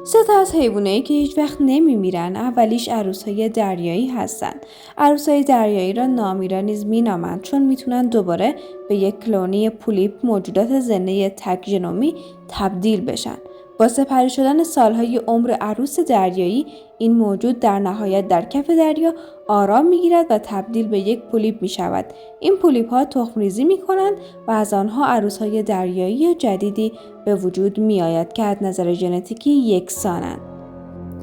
سه تا از حیوانایی که هیچ وقت نمیمیرن اولیش عروسهای دریایی هستن. عروسهای دریایی را نامیرا نیز مینامند چون میتونن دوباره به یک کلونی پولیپ موجودات زنده تک ژنومی تبدیل بشن. با سپری شدن سالهای عمر عروس دریایی این موجود در نهایت در کف دریا آرام میگیرد و تبدیل به یک پولیپ میشود. این پولیپ ها تخم‌ریزی میکنند و از آنها عروسهای دریایی جدیدی به وجود میآید که از نظر ژنتیکی یکسانند.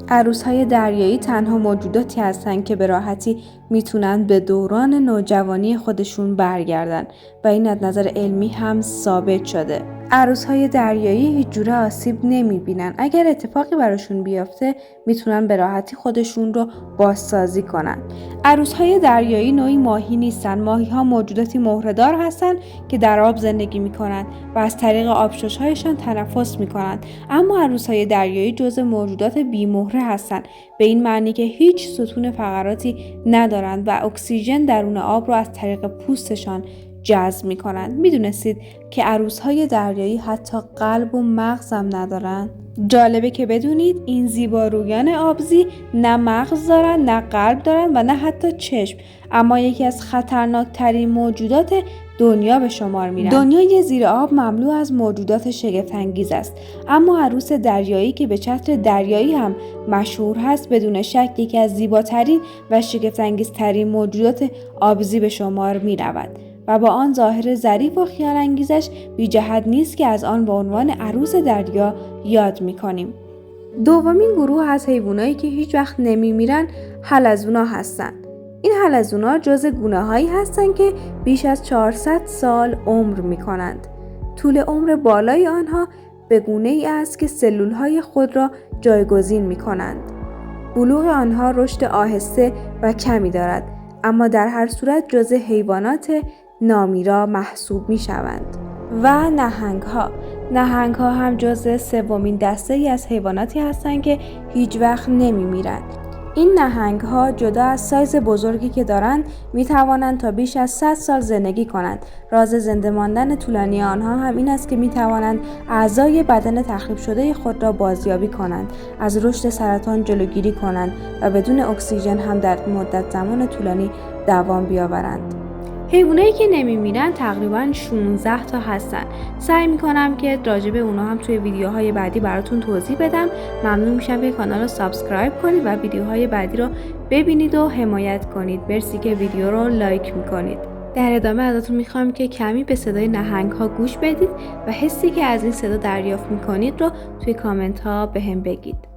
عروسهای دریایی تنها موجوداتی هستند که به راحتی میتونن به دوران نوجوانی خودشون برگردن و این از نظر علمی هم ثابت شده. عروسهای دریایی هیچ جوره آسیب نمیبینن. اگر اتفاقی براشون بیفته میتونن به راحتی خودشون رو بازسازی کنن. عروسهای دریایی نوعی ماهی نیستن. ماهی ها موجوداتی مهره‌دار هستن که در آب زندگی میکنن و از طریق آبشش‌هایشان تنفس میکنن. اما عروسهای دریایی جزء موجودات بی‌مهره هستن، به این معنی که هیچ ستون فقراتی ندارند و اکسیژن درون آب رو از طریق پوستشان جذب می‌کنند. می‌دونستید که عروس‌های دریایی حتی قلب و مغز هم ندارند؟ جالبه که بدونید این زیبارویان آبزی نه مغز دارن، نه قلب دارن و نه حتی چشم، اما یکی از خطرناکترین موجودات دنیا به شمار میرن. دنیای زیر آب مملو از موجودات شگفت‌انگیز است، اما عروس دریایی که به چتر دریایی هم مشهور هست بدون شک یکی از زیباترین و شگفت‌انگیزترین موجودات آبزی به شمار میرود و با آن ظاهر ظریف و خیال انگیزش بی جهت نیست که از آن به عنوان عروس دریا یاد میکنیم. دومین گروه از حیوانایی که هیچ وقت نمیمیرن حلزونا هستند. این حلزونا جزء گونه‌هایی هستند که بیش از 400 سال عمر میکنند. طول عمر بالای آنها به گونه‌ای است که سلول‌های خود را جایگزین میکنند. بلوغ آنها رشد آهسته و کمی دارد، اما در هر صورت جزء حیوانات نامیرا محسوب می شوند. و نهنگ ها هم جزء سومین دسته ای از حیواناتی هستند که هیچ وقت نمی میرند. این نهنگ ها جدا از سایز بزرگی که دارند می توانند تا بیش از 100 سال زندگی کنند. راز زنده ماندن طولانی آنها هم این است که می توانند اعضای بدن تخریب شده خود را بازیابی کنند، از رشد سرطان جلوگیری کنند و بدون اکسیژن هم در مدت زمان طولانی دوام بیاورند. حیوانایی که نمیمیرن تقریباً 16 تا هستن. سعی میکنم که راجع به اونا هم توی ویدیوهای بعدی براتون توضیح بدم. ممنون میشم که کانال رو سابسکرایب کنید و ویدیوهای بعدی رو ببینید و حمایت کنید. مرسی که ویدیو رو لایک میکنید. در ادامه ازتون میخوام که کمی به صدای نهنگ ها گوش بدید و حسی که از این صدا دریافت میکنید رو توی کامنت ها بهم بگید.